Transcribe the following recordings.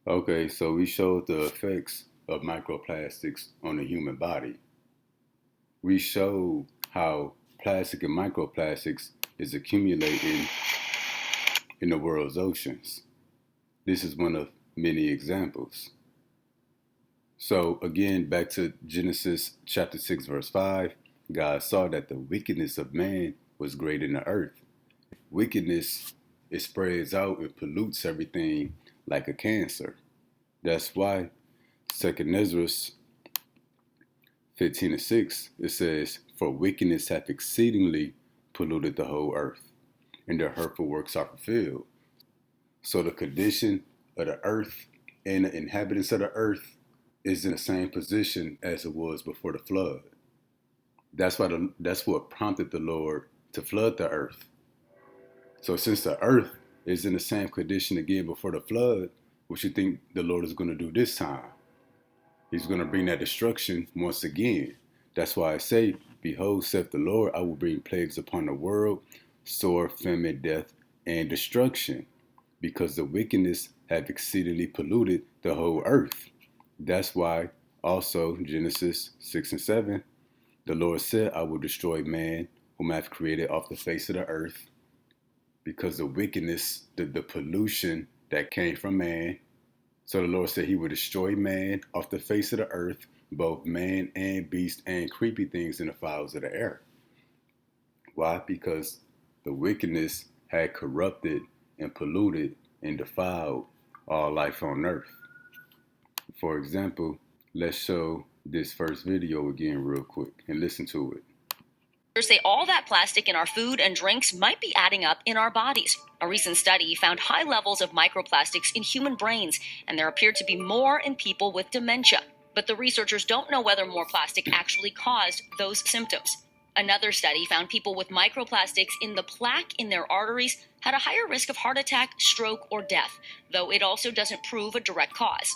Okay, so we showed the effects of microplastics on the human body. We showed how plastic and microplastics is accumulating in the world's oceans. This is one of many examples. So again, back to Genesis chapter 6, verse 5, God saw that the wickedness of man was great in the earth. Wickedness, it spreads out and pollutes everything like a cancer. That's why 2nd Ezra 15:6, it says, "For wickedness hath exceedingly polluted the whole earth, and their hurtful works are fulfilled." So the condition of the earth and the inhabitants of the earth is in the same position as it was before the flood. That's what prompted the Lord to flood the earth. So since the earth is in the same condition again before the flood, what you think the Lord is going to do this time? He's going to bring that destruction once again. That's why I say, "Behold, saith the Lord, I will bring plagues upon the world, sword, famine, death, and destruction, because the wickedness have exceedingly polluted the whole earth." That's why also Genesis 6 and 7, the Lord said, "I will destroy man whom I have created off the face of the earth," because the wickedness, the pollution that came from man. So the Lord said he would destroy man off the face of the earth, both man and beast and creepy things in the fowls of the air. Why? Because the wickedness had corrupted and polluted and defiled all life on earth. For example, let's show this first video again real quick and listen to it. Say all that plastic in our food and drinks might be adding up in our bodies. A recent study found high levels of microplastics in human brains, and there appeared to be more in people with dementia. But the researchers don't know whether more plastic actually caused those symptoms. Another study found people with microplastics in the plaque in their arteries had a higher risk of heart attack, stroke, or death, though it also doesn't prove a direct cause.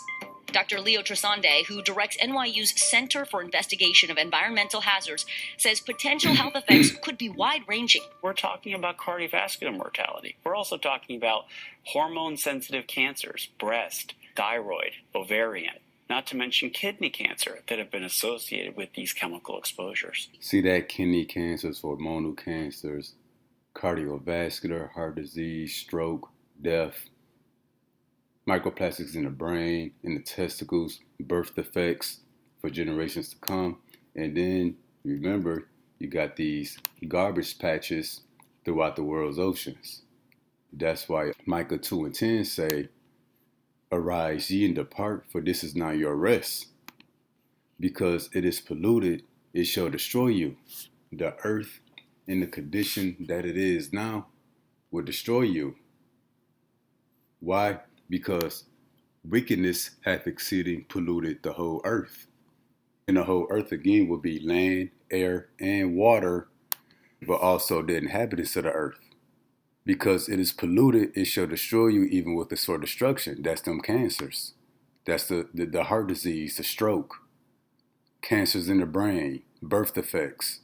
Dr. Leo Tresande, who directs NYU's Center for Investigation of Environmental Hazards, says potential health effects could be wide-ranging. We're talking about cardiovascular mortality. We're also talking about hormone-sensitive cancers, breast, thyroid, ovarian, not to mention kidney cancer that have been associated with these chemical exposures. See that? Kidney cancers, hormonal cancers, cardiovascular, heart disease, stroke, death, microplastics in the brain, in the testicles, birth defects for generations to come. And then remember, you got these garbage patches throughout the world's oceans. That's why Micah 2 and 10 say, "Arise ye and depart, for this is not your rest. Because it is polluted, it shall destroy you." The earth in the condition that it is now will destroy you. Why? Because wickedness hath exceeding polluted the whole earth. And the whole earth again will be land, air, and water, but also the inhabitants of the earth. Because it is polluted, it shall destroy you even with the sword destruction. That's them cancers. That's the heart disease, the stroke, cancers in the brain, birth defects.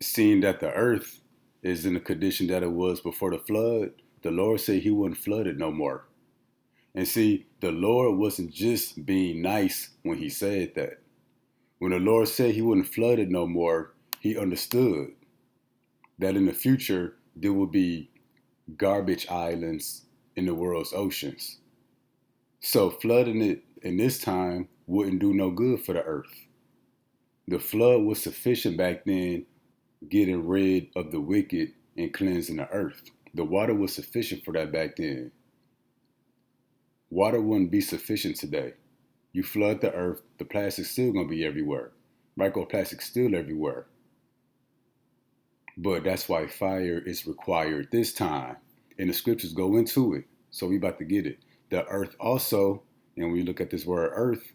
Seeing that the earth is in the condition that it was before the flood, the Lord said he wouldn't flood it no more. And see, the Lord wasn't just being nice when he said that. When the Lord said he wouldn't flood it no more, he understood that in the future there will be garbage islands in the world's oceans. So flooding it in this time wouldn't do no good for the earth. The flood was sufficient back then, getting rid of the wicked and cleansing the earth. The water was sufficient for that back then. Water wouldn't be sufficient today. You flood the earth, the plastic's still going to be everywhere. Microplastic's still everywhere. But that's why fire is required this time. And the scriptures go into it. So we about to get it. The earth also, and when you look at this word earth,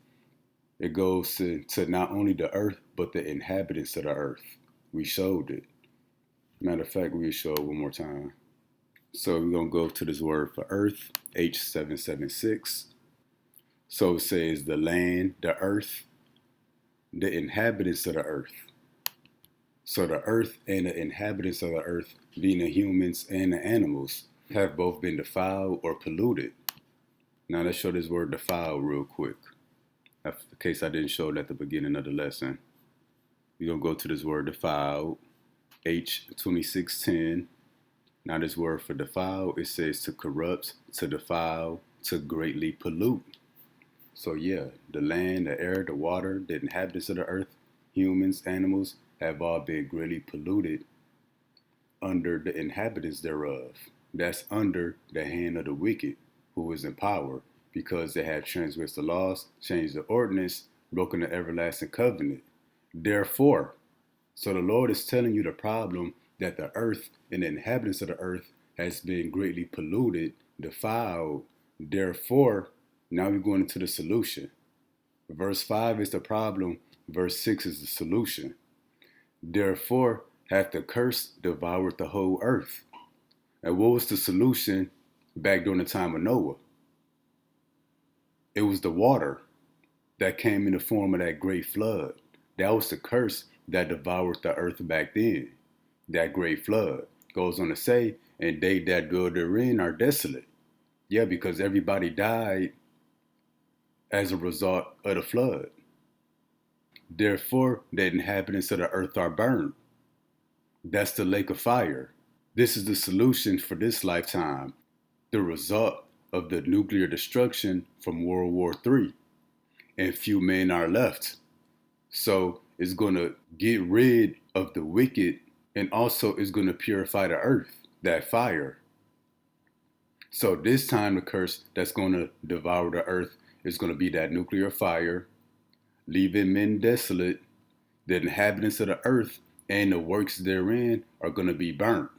it goes to not only the earth, but the inhabitants of the earth. We showed it. Matter of fact, we'll show it one more time. So we're going to go to this word for earth, H776. So it says the land, the earth, the inhabitants of the earth. So the earth and the inhabitants of the earth, being the humans and the animals, have both been defiled or polluted. Now let's show this word defile real quick. In case I didn't show it at the beginning of the lesson. We're going to go to this word defile, H2610. Now this word for defile, it says to corrupt, to defile, to greatly pollute. So yeah, the land, the air, the water, the inhabitants of the earth, humans, animals, have all been greatly polluted under the inhabitants thereof. That's under the hand of the wicked, who is in power, because they have transgressed the laws, changed the ordinance, broken the everlasting covenant. Therefore, so the Lord is telling you the problem that the earth and the inhabitants of the earth has been greatly polluted, defiled. Therefore, now we're going into the solution. Verse 5 is the problem. Verse 6 is the solution. Therefore, hath the curse devoured the whole earth. And what was the solution back during the time of Noah? It was the water that came in the form of that great flood. That was the curse that devoured the earth back then. That great flood goes on to say, and they that dwell therein are desolate. Yeah, because everybody died as a result of the flood. Therefore, the inhabitants of the earth are burned. That's the lake of fire. This is the solution for this lifetime, the result of the nuclear destruction from World War III. And few men are left. So it's going to get rid of the wicked, and also it's going to purify the earth, that fire. So this time the curse that's going to devour the earth is going to be that nuclear fire, leaving men desolate. The inhabitants of the earth and the works therein are going to be burnt.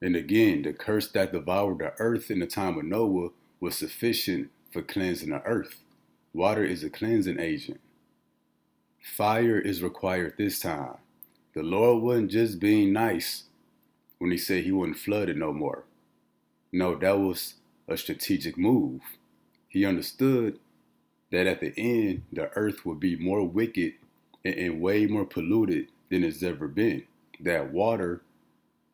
And again, the curse that devoured the earth in the time of Noah was sufficient for cleansing the earth. Water is a cleansing agent. Fire is required this time. The Lord wasn't just being nice when he said he wouldn't flood it no more. No, that was a strategic move. He understood that at the end, the earth would be more wicked and way more polluted than it's ever been. That water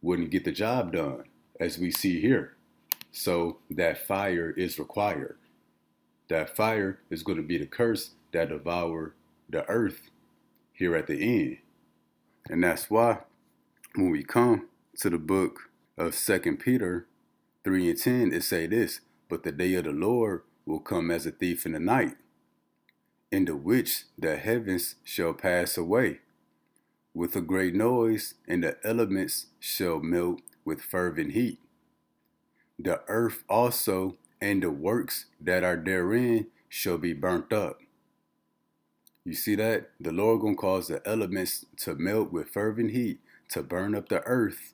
wouldn't get the job done, as we see here. So that fire is required. That fire is going to be the curse that devour the earth here at the end. And that's why when we come to the book of 2 Peter 3 and 10, it say this, but the day of the Lord will come as a thief in the night, in the which the heavens shall pass away with a great noise, and the elements shall melt with fervent heat. The earth also and the works that are therein shall be burnt up. You see that? The Lord gonna cause the elements to melt with fervent heat, to burn up the earth,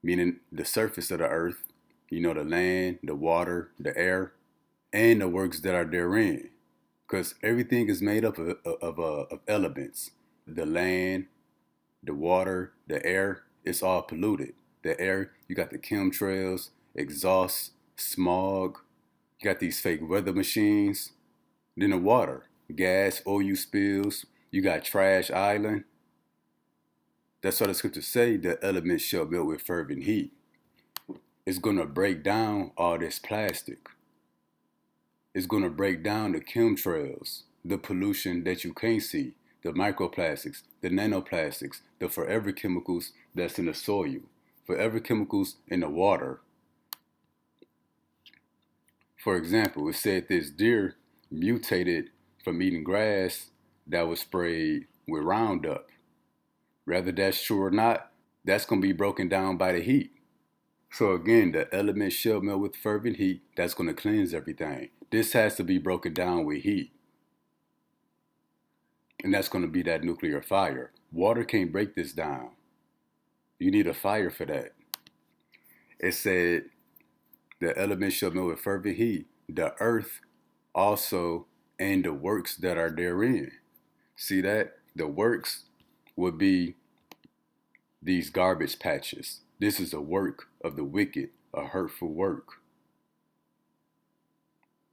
meaning the surface of the earth, the land, the water, the air, and the works that are therein. Because everything is made up of elements. The land, the water, the air, it's all polluted. The air, you got the chemtrails, exhaust, smog, you got these fake weather machines. Then the water, gas, oil spills, you got trash island. That's why the scriptures say the elements shall melt with fervent heat. It's going to break down all this plastic. It's going to break down the chemtrails, the pollution that you can't see, the microplastics, the nanoplastics, the forever chemicals that's in the soil, forever chemicals in the water. For example, it said this deer mutated from eating grass that was sprayed with Roundup. Whether that's true or not, that's going to be broken down by the heat. So again, the elements shall melt with fervent heat. That's going to cleanse everything. This has to be broken down with heat. And that's going to be that nuclear fire. Water can't break this down. You need a fire for that. It said, the elements shall melt with fervent heat. The earth also and the works that are therein. See that? The works would be these garbage patches. This is a work of the wicked, a hurtful work.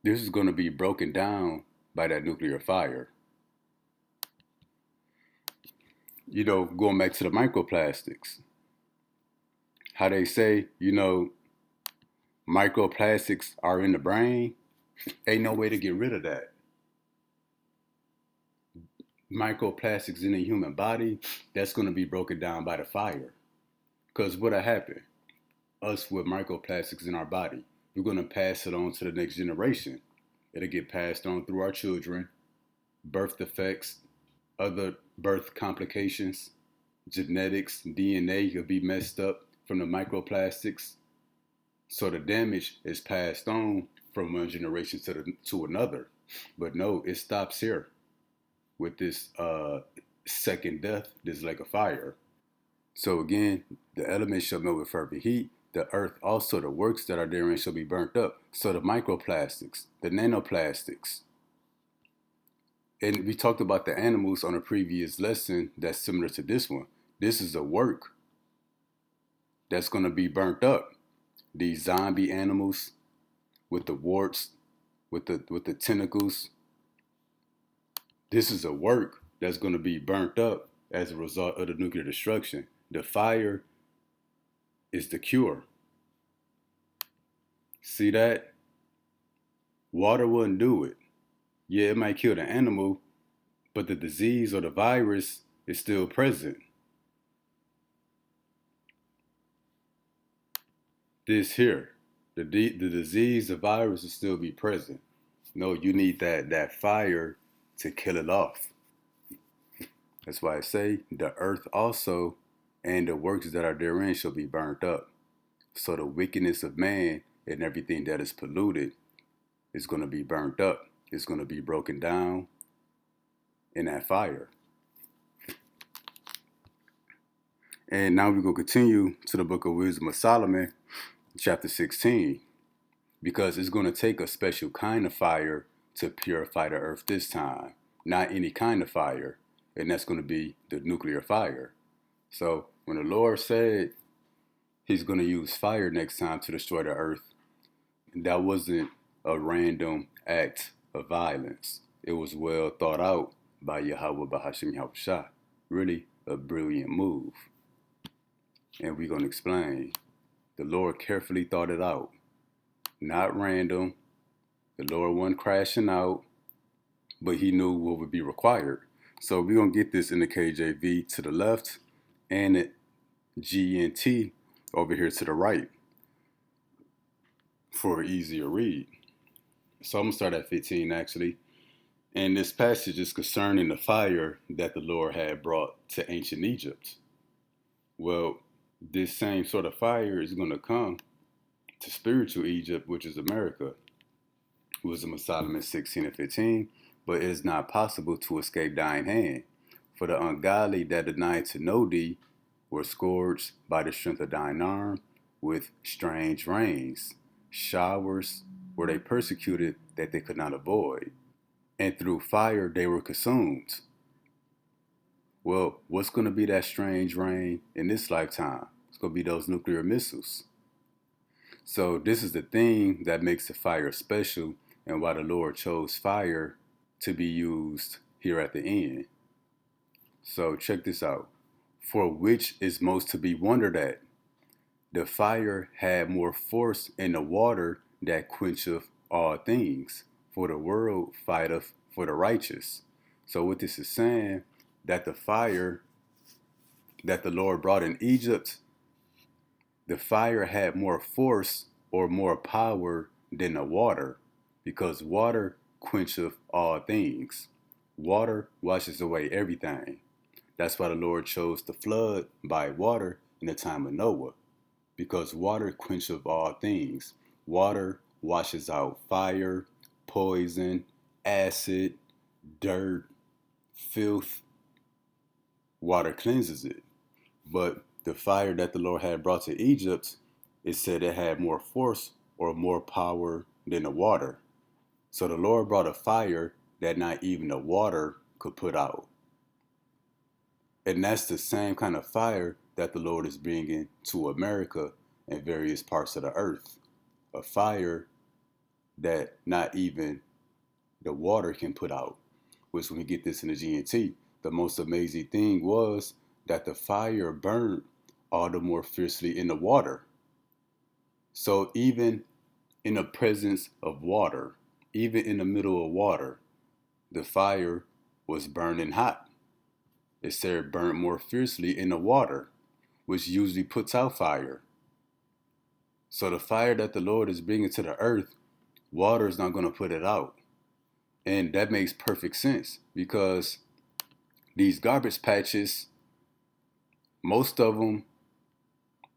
This is going to be broken down by that nuclear fire. Going back to the microplastics, how they say, microplastics are in the brain, ain't no way to get rid of that. Microplastics in the human body, that's going to be broken down by the fire. Because what'll happen? Us with microplastics in our body, we're going to pass it on to the next generation. It'll get passed on through our children, birth defects, other birth complications, genetics, DNA will be messed up from the microplastics. So the damage is passed on from one generation to another. But no, it stops here with this second death, this lake of fire. So again, the elements shall melt with fervent heat. The earth also, the works that are therein shall be burnt up. So the microplastics, the nanoplastics. And we talked about the animals on a previous lesson that's similar to this one. This is a work that's going to be burnt up. These zombie animals with the warts, with the tentacles. This is a work that's going to be burnt up as a result of the nuclear destruction. The fire is the cure. See that? Water wouldn't do it. Yeah, it might kill the animal, but the disease or the virus is still present. This here, the disease, the virus will still be present. No, you need that fire to kill it off. That's why I say the earth also and the works that are therein shall be burnt up. So the wickedness of man and everything that is polluted is going to be burnt up. It's going to be broken down in that fire. And now we're going to continue to the book of Wisdom of Solomon, chapter 16, because it's going to take a special kind of fire to purify the earth this time. Not any kind of fire, and that's going to be the nuclear fire. So when the Lord said he's going to use fire next time to destroy the earth, that wasn't a random act of violence. It was well thought out by Yahweh Bahashim Yahushua. Really a brilliant move. And we're going to explain. The Lord carefully thought it out. Not random. The Lord wasn't crashing out, but he knew what would be required. So we're going to get this in the KJV to the left and the GNT over here to the right for an easier read. So I'm going to start at 15 actually. And this passage is concerning the fire that the Lord had brought to ancient Egypt. Well, this same sort of fire is going to come to spiritual Egypt, which is America. Wisdom of Solomon 16 and 15. But it is not possible to escape thine hand. For the ungodly that denied to know thee were scourged by the strength of thine arm with strange rains. Showers were they persecuted that they could not avoid. And through fire they were consumed. Well, what's going to be that strange rain in this lifetime? It's going to be those nuclear missiles. So this is the thing that makes the fire special and why the Lord chose fire to be used here at the end. So check this out. For which is most to be wondered at? The fire had more force in the water that quencheth all things. For the world fighteth for the righteous. So what this is saying, that the fire that the Lord brought in Egypt, the fire had more force or more power than the water, because water quencheth all things. Water washes away everything. That's why the Lord chose the flood by water in the time of Noah, because water quencheth all things. Water washes out fire, poison, acid, dirt, filth. Water cleanses it. But the fire that the Lord had brought to Egypt, it said it had more force or more power than the water. So the Lord brought a fire that not even the water could put out. And that's the same kind of fire that the Lord is bringing to America and various parts of the earth. A fire that not even the water can put out. Which when we get this in the GNT, the most amazing thing was that the fire burned all the more fiercely in the water. So even in the presence of water, even in the middle of water, the fire was burning hot. It said it burned more fiercely in the water, which usually puts out fire. So the fire that the Lord is bringing to the earth, water is not going to put it out. And that makes perfect sense because these garbage patches, most of them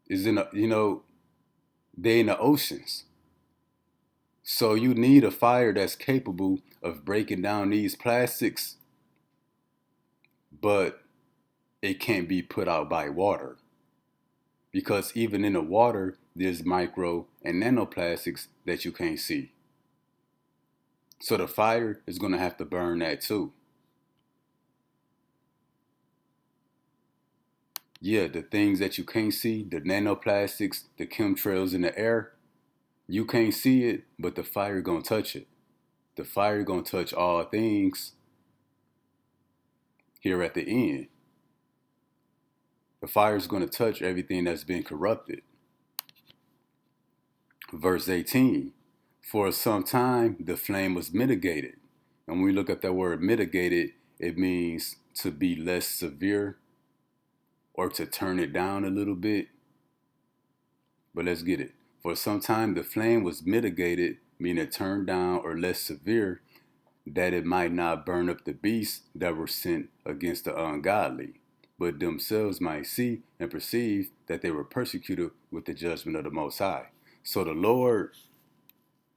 is in they in the oceans. So you need a fire that's capable of breaking down these plastics, but it can't be put out by water. Because even in the water, there's micro and nanoplastics that you can't see. So the fire is going to have to burn that too. Yeah, the things that you can't see, the nanoplastics, the chemtrails in the air, you can't see it, but the fire going to touch it. The fire going to touch all things here at the end. The fire is going to touch everything that's been corrupted. Verse 18, for some time the flame was mitigated. And when we look at that word mitigated, it means to be less severe or to turn it down a little bit. But let's get it. For some time the flame was mitigated, meaning turned down or less severe, that it might not burn up the beasts that were sent against the ungodly, but themselves might see and perceive that they were persecuted with the judgment of the Most High. So the Lord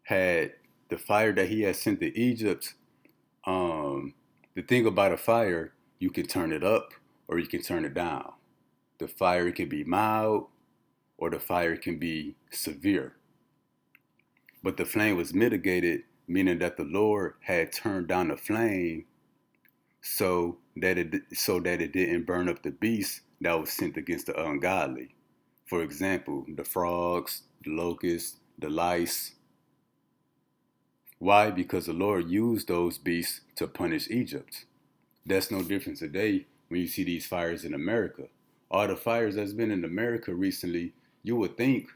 had the fire that he had sent to Egypt. The thing about a fire, you can turn it up or you can turn it down. The fire can be mild or the fire can be severe. But the flame was mitigated, meaning that the Lord had turned down the flame so that it didn't burn up the beast that was sent against the ungodly. For example, the frogs, the locusts, the lice. Why? Because the Lord used those beasts to punish Egypt. That's no different today when you see these fires in America. All the fires that's been in America recently, you would think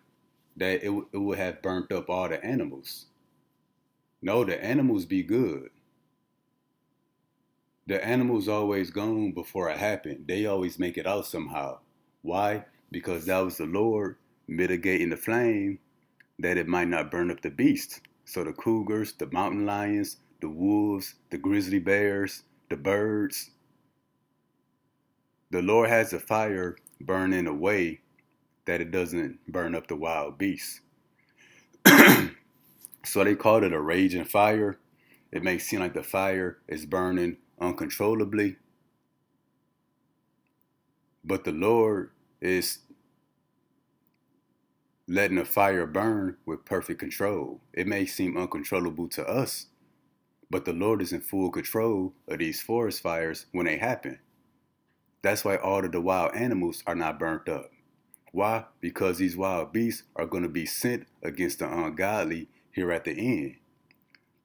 that it would have burnt up all the animals. No, the animals be good. The animals always gone before it happened. They always make it out somehow. Why? Because that was the Lord mitigating the flame that it might not burn up the beast. So the cougars, the mountain lions, the wolves, the grizzly bears, the birds. The Lord has the fire burn in a way that it doesn't burn up the wild beasts. So they called it a raging fire. It may seem like the fire is burning uncontrollably, but the Lord is letting the fire burn with perfect control. It may seem uncontrollable to us, but the Lord is in full control of these forest fires when they happen. That's why all of the wild animals are not burnt up. Why? Because these wild beasts are going to be sent against the ungodly here at the end.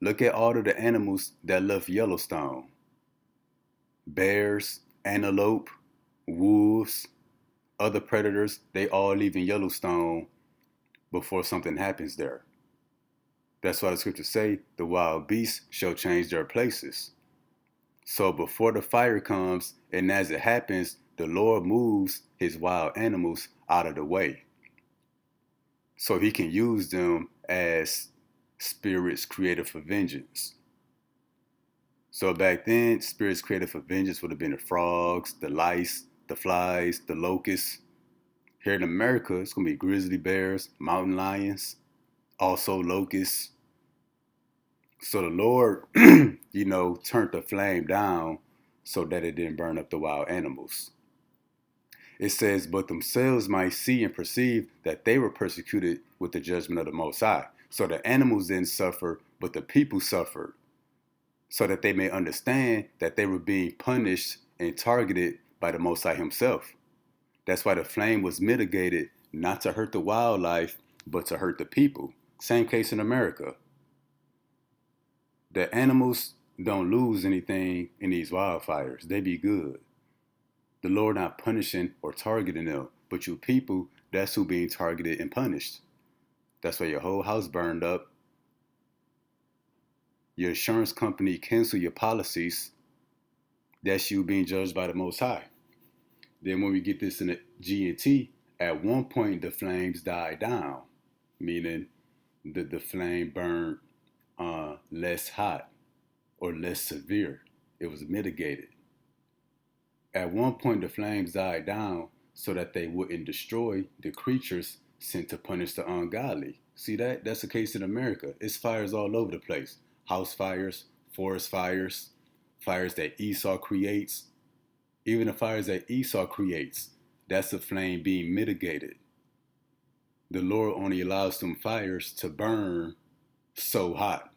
Look at all of the animals that left Yellowstone. Bears, antelope, wolves, other predators, they all leave in Yellowstone before something happens there. That's why the scriptures say the wild beasts shall change their places. So before the fire comes, and as it happens, the Lord moves his wild animals out of the way. So he can use them as spirits created for vengeance. So back then, spirits created for vengeance would have been the frogs, the lice, the flies, the locusts. Here in America, it's going to be grizzly bears, mountain lions, also locusts. So the Lord, turned the flame down so that it didn't burn up the wild animals. It says, but themselves might see and perceive that they were persecuted with the judgment of the Most High. So the animals didn't suffer, but the people suffered, so that they may understand that they were being punished and targeted by the Most High himself. That's why the flame was mitigated, not to hurt the wildlife, but to hurt the people. Same case in America. The animals don't lose anything in these wildfires. They be good. The Lord not punishing or targeting them, but you people, that's who being targeted and punished. That's why your whole house burned up. Your insurance company cancel your policies. That's you being judged by the Most High. Then when we get this in the G and T, at one point the flames died down, meaning the flame burned less hot or less severe. It was mitigated. At one point the flames died down so that they wouldn't destroy the creatures sent to punish the ungodly. See that? That's the case in America. It's fires all over the place. House fires, forest fires, fires that Esau creates. Even the fires that Esau creates, that's a flame being mitigated. The Lord only allows some fires to burn so hot.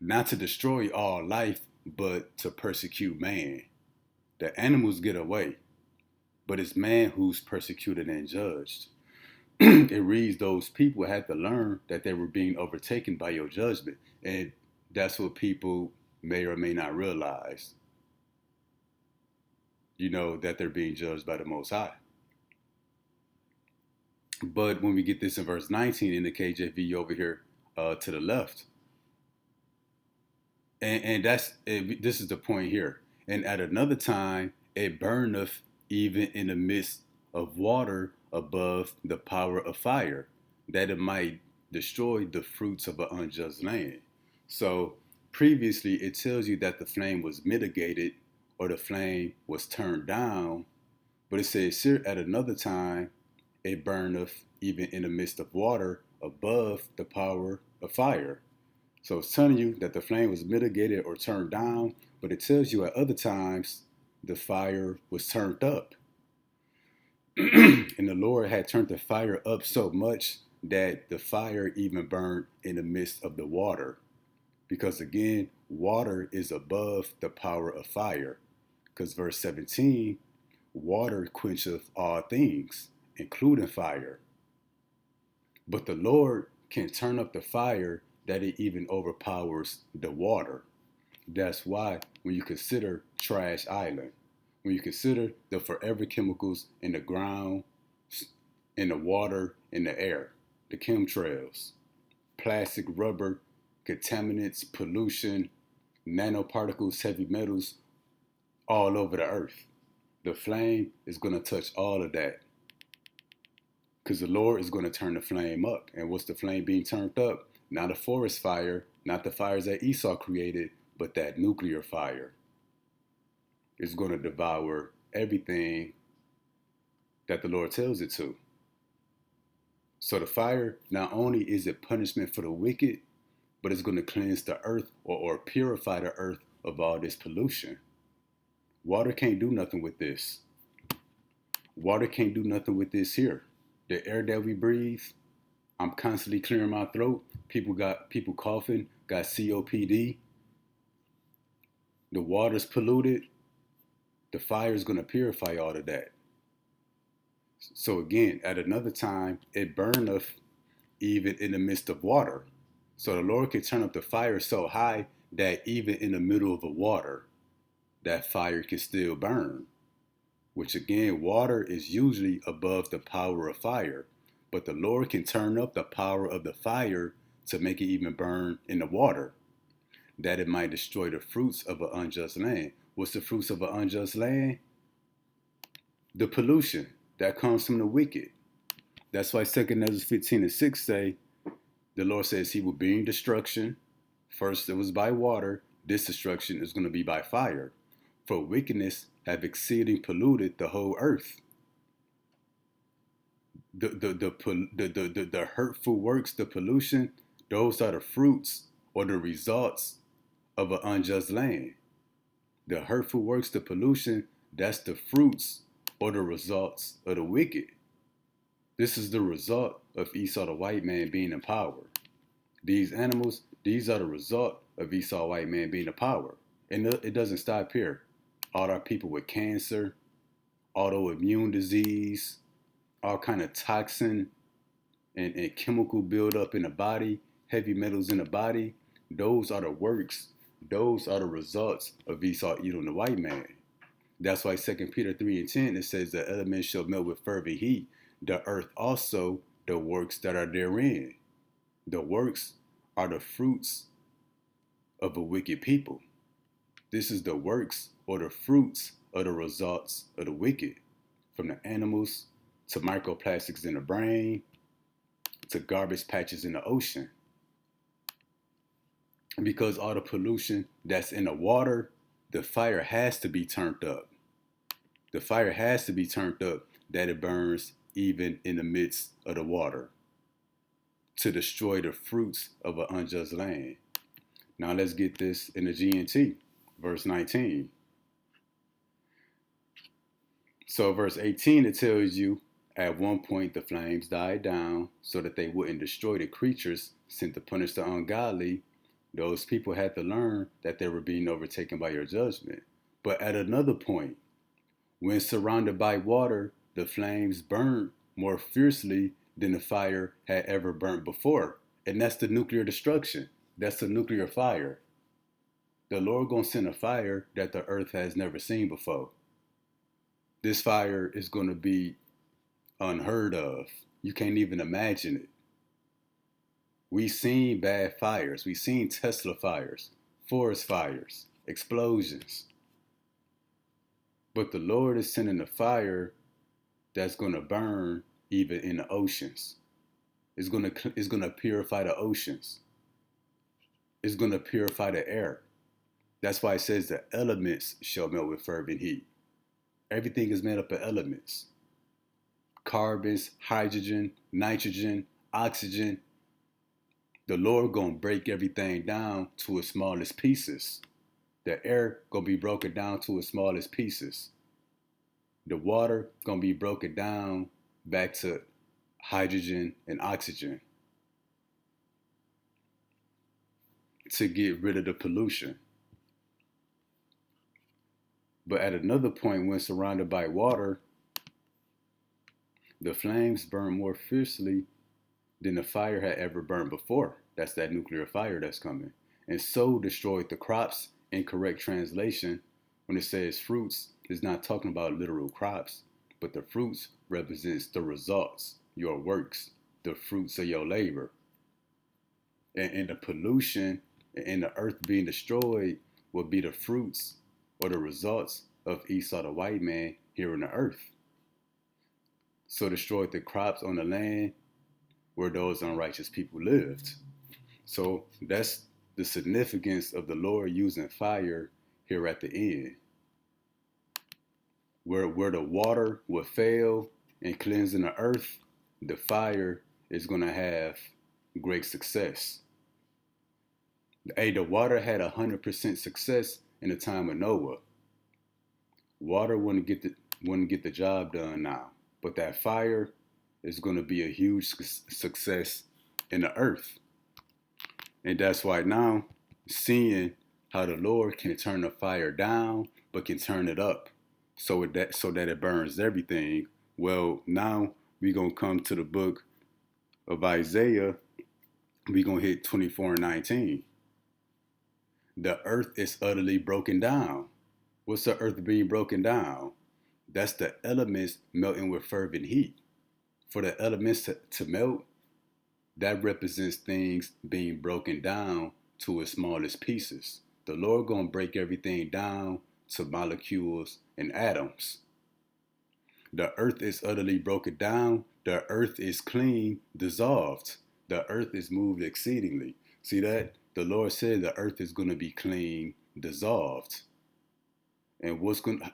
Not to destroy all life, but to persecute man. The animals get away, but it's man who's persecuted and judged. It reads those people had to learn that they were being overtaken by your judgment. And that's what people may or may not realize. That they're being judged by the Most High. But when we get this in verse 19 in the KJV over here to the left, and this is the point here. And at another time, it burneth even in the midst of water above the power of fire, that it might destroy the fruits of an unjust land. So previously, it tells you that the flame was mitigated or the flame was turned down, but it says here at another time, it burneth even in the midst of water above the power of fire. So it's telling you that the flame was mitigated or turned down, but it tells you at other times the fire was turned up. And the Lord had turned the fire up so much that the fire even burned in the midst of the water. Because again, water is above the power of fire. Because verse 17, water quencheth all things, including fire. But the Lord can turn up the fire that it even overpowers the water. That's why when you consider Trash Island, when you consider the forever chemicals in the ground, in the water, in the air, the chemtrails, plastic, rubber, contaminants, pollution, nanoparticles, heavy metals, all over the earth. The flame is going to touch all of that. Because the Lord is going to turn the flame up. And what's the flame being turned up? Not a forest fire, not the fires that Esau created, but that nuclear fire. It's going to devour everything that the Lord tells it to. So the fire, not only is it punishment for the wicked, but it's going to cleanse the earth or purify the earth of all this pollution. Water can't do nothing with this. Water can't do nothing with this here. The air that we breathe, I'm constantly clearing my throat. People coughing, got COPD. The water's polluted. The fire is going to purify all of that. So again, at another time, it burneth even in the midst of water. So the Lord can turn up the fire so high that even in the middle of the water, that fire can still burn. Which again, water is usually above the power of fire. But the Lord can turn up the power of the fire to make it even burn in the water, that it might destroy the fruits of an unjust land. What's the fruits of an unjust land? The pollution that comes from the wicked. That's why 2 Ezra 15:6 say, the Lord says he will bring destruction. First it was by water. This destruction is going to be by fire. For wickedness have exceeding polluted the whole earth. The hurtful works, the pollution, those are the fruits or the results of an unjust land. The hurtful works, the pollution, that's the fruits or the results of the wicked. This is the result of Esau the white man being in power. These animals, these are the result of Esau white man being in power. And it doesn't stop here. All our people with cancer, autoimmune disease, all kind of toxin and chemical buildup in the body, heavy metals in the body, those are the works, those are the results of Esau eating the white man. That's why 2 Peter 3:10, it says the elements shall melt with fervent heat. The earth also the works that are therein. The works are the fruits of a wicked people. This is the works or the fruits of the results of the wicked, from the animals to microplastics in the brain to garbage patches in the ocean. Because all the pollution that's in the water, the fire has to be turned up. The fire has to be turned up that it burns even in the midst of the water to destroy the fruits of an unjust land. Now let's get this in the GNT, verse 19. So verse 18, it tells you, at one point the flames died down so that they wouldn't destroy the creatures sent to punish the ungodly. Those people had to learn that they were being overtaken by your judgment. But at another point, when surrounded by water, the flames burned more fiercely than the fire had ever burnt before. And that's the nuclear destruction. That's the nuclear fire. The Lord gonna send a fire that the earth has never seen before. This fire is gonna be unheard of. You can't even imagine it. We've seen bad fires. We've seen Tesla fires, forest fires, explosions. But the Lord is sending a fire that's going to burn even in the oceans. It's going to purify the oceans. It's going to purify the air. That's why it says the elements shall melt with fervent heat. Everything is made up of elements. Carbons, hydrogen, nitrogen, oxygen. The Lord gonna break everything down to its smallest pieces. The air gonna be broken down to its smallest pieces. The water gonna be broken down back to hydrogen and oxygen to get rid of the pollution. But at another point, when surrounded by water, the flames burn more fiercely than the fire had ever burned before. That's that nuclear fire that's coming. And so destroyed the crops. In correct translation, when it says fruits, it's not talking about literal crops, but the fruits represents the results, your works, the fruits of your labor. And the pollution and the earth being destroyed will be the fruits or the results of Esau the white man here on the earth. So destroyed the crops on the land where those unrighteous people lived. So that's the significance of the Lord using fire here at the end. Where the water will fail in cleansing the earth, the fire is going to have great success. Hey, the water had 100% success in the time of Noah. Water wouldn't get the job done now, but that fire is going to be a huge success in the earth. And that's why now, seeing how the Lord can turn the fire down, but can turn it up so that it burns everything. Well, now we're going to come to the book of Isaiah. We're going to hit 24 and 19. The earth is utterly broken down. What's the earth being broken down? That's the elements melting with fervent heat. For the elements to melt, that represents things being broken down to its smallest pieces. The Lord gonna break everything down to molecules and atoms. The earth is utterly broken down. The earth is clean, dissolved. The earth is moved exceedingly. See that? The Lord said the earth is gonna be clean, dissolved. And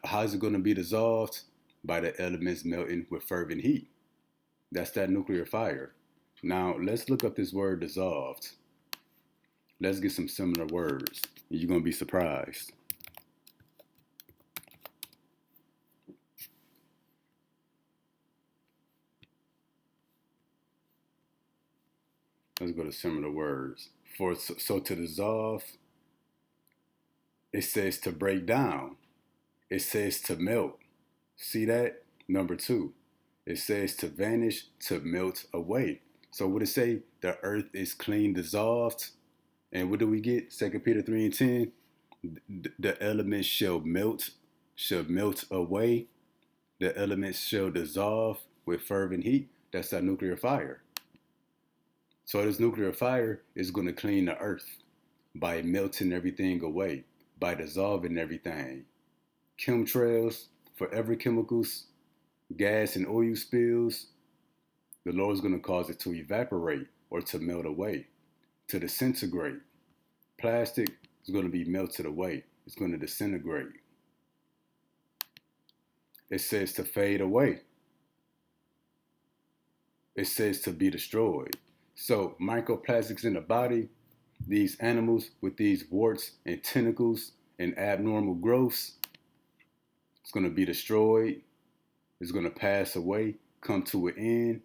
how's it gonna be dissolved? By the elements melting with fervent heat. That's that nuclear fire. Now, let's look up this word dissolved. Let's get some similar words. You're going to be surprised. Let's go to similar words. So to dissolve, it says to break down. It says to melt. See that? Number 2. It says to vanish, to melt away. So what it say? The earth is clean, dissolved. And what do we get? 2 Peter 3 and 10. The elements shall melt away. The elements shall dissolve with fervent heat. That's that nuclear fire. So this nuclear fire is going to clean the earth by melting everything away, by dissolving everything. Chemtrails, forever chemicals, gas and oil spills, the Lord is going to cause it to evaporate or to melt away, to disintegrate. Plastic is going to be melted away. It's going to disintegrate. It says to fade away. It says to be destroyed. So microplastics in the body, these animals with these warts and tentacles and abnormal growths, it's going to be destroyed. It's going to pass away, come to an end.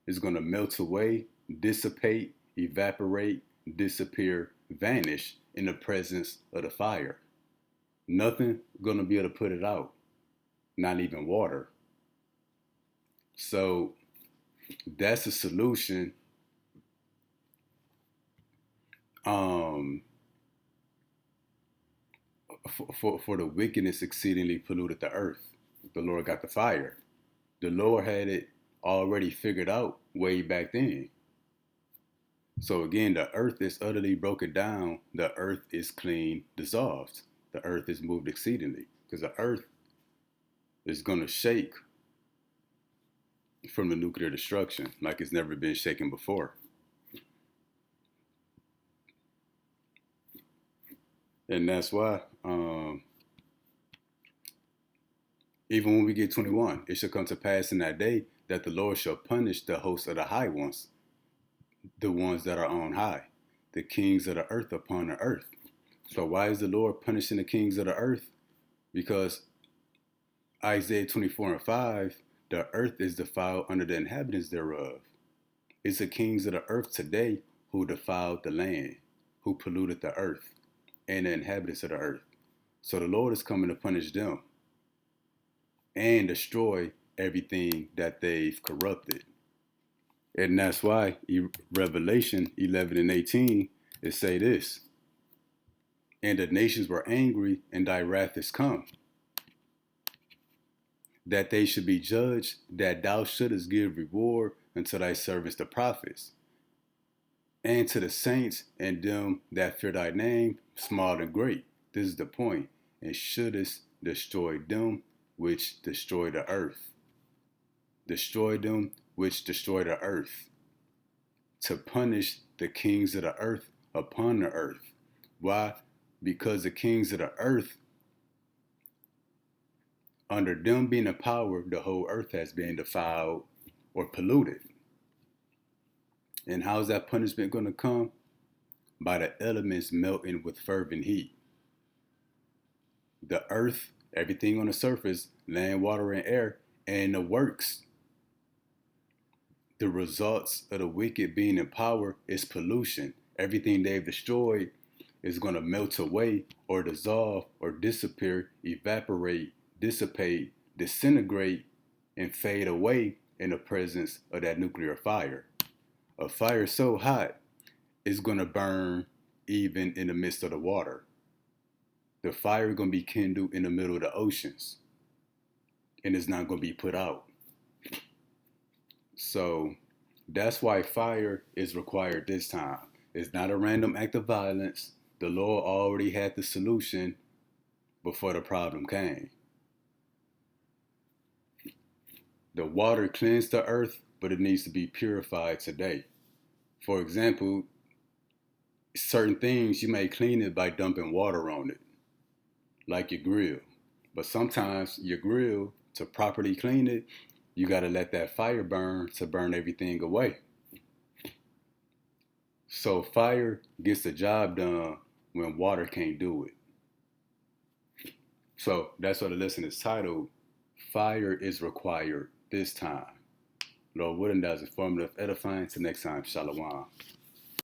It's going to melt away, dissipate, evaporate, disappear, vanish in the presence of the fire. Nothing going to be able to put it out, not even water. So that's a solution for the wickedness exceedingly polluted the earth. The Lord got the fire. The Lord had it already figured out way back then. So again, the earth is utterly broken down. The earth is clean, dissolved. The earth is moved exceedingly because the earth is going to shake from the nuclear destruction like it's never been shaken before. And that's why, even when we get 21, it shall come to pass in that day that the Lord shall punish the hosts of the high ones, the ones that are on high, the kings of the earth upon the earth. So why is the Lord punishing the kings of the earth? Because Isaiah 24:5, the earth is defiled under the inhabitants thereof. It's the kings of the earth today who defiled the land, who polluted the earth and the inhabitants of the earth. So the Lord is coming to punish them and destroy everything that they've corrupted. And that's why Revelation 11 and 18, it say this, and the nations were angry, and thy wrath is come, that they should be judged, that thou shouldest give reward unto thy servants the prophets, and to the saints and them that fear thy name, small and great. This is the point. And shouldest destroy them which destroy the earth. Destroy them which destroy the earth. To punish the kings of the earth upon the earth. Why? Because the kings of the earth, under them being in power, the whole earth has been defiled or polluted. And how's that punishment going to come? By the elements melting with fervent heat. The earth, everything on the surface, land, water, and air, and the works. The results of the wicked being in power is pollution. Everything they've destroyed is going to melt away or dissolve or disappear, evaporate, dissipate, disintegrate, and fade away in the presence of that nuclear fire. A fire so hot, it's going to burn even in the midst of the water. The fire is going to be kindled in the middle of the oceans, and it's not going to be put out. So that's why fire is required this time. It's not a random act of violence. The Lord already had the solution before the problem came. The water cleansed the earth, but it needs to be purified today. For example, certain things you may clean it by dumping water on it, like your grill. But sometimes your grill, to properly clean it, you got to let that fire burn to burn everything away. So fire gets the job done when water can't do it. So that's what the lesson is titled, Fire is Required This Time. Lord willing, that is informative, edifying. Till next time, Shalom.